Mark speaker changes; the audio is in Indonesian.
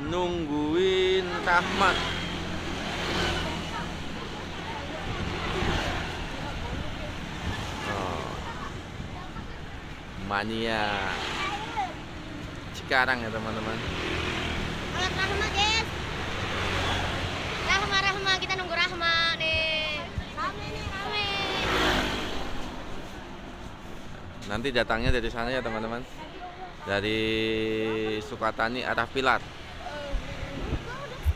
Speaker 1: nungguin Rahmat. Oh, mania Cikarang ya teman-teman.
Speaker 2: Alat Rahma, guys. Rahma, kita nunggu Rahma nih. Rame nih, rame.
Speaker 1: Nanti datangnya dari sana ya teman-teman, dari Sukatani arah Pilar.